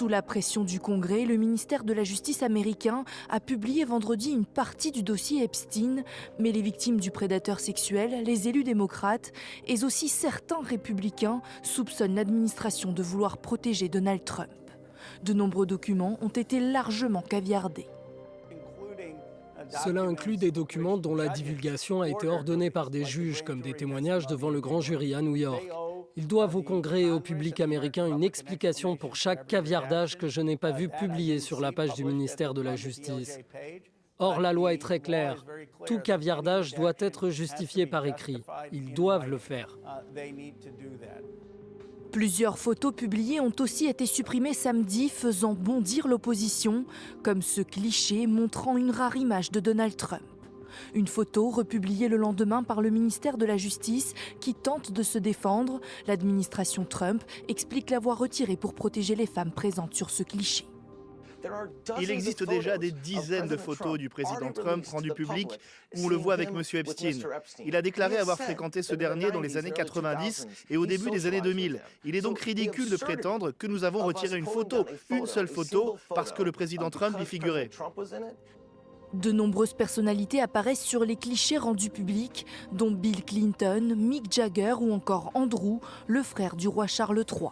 Sous la pression du Congrès, le ministère de la Justice américain a publié vendredi une partie du dossier Epstein, mais les victimes du prédateur sexuel, les élus démocrates et aussi certains républicains soupçonnent l'administration de vouloir protéger Donald Trump. De nombreux documents ont été largement caviardés. Cela inclut des documents dont la divulgation a été ordonnée par des juges, comme des témoignages devant le grand jury à New York. Ils doivent au Congrès et au public américain une explication pour chaque caviardage que je n'ai pas vu publié sur la page du ministère de la Justice. Or, la loi est très claire. Tout caviardage doit être justifié par écrit. Ils doivent le faire. Plusieurs photos publiées ont aussi été supprimées samedi, faisant bondir l'opposition, comme ce cliché montrant une rare image de Donald Trump. Une photo republiée le lendemain par le ministère de la Justice qui tente de se défendre. L'administration Trump explique l'avoir retirée pour protéger les femmes présentes sur ce cliché. Il existe déjà des dizaines de photos du président Trump rendues publiques où on le voit avec M. Epstein. Il a déclaré avoir fréquenté ce dernier dans les années 90 et au début des années 2000. Il est donc ridicule de prétendre que nous avons retiré une seule photo, parce que le président Trump y figurait. De nombreuses personnalités apparaissent sur les clichés rendus publics, dont Bill Clinton, Mick Jagger ou encore Andrew, le frère du roi Charles III.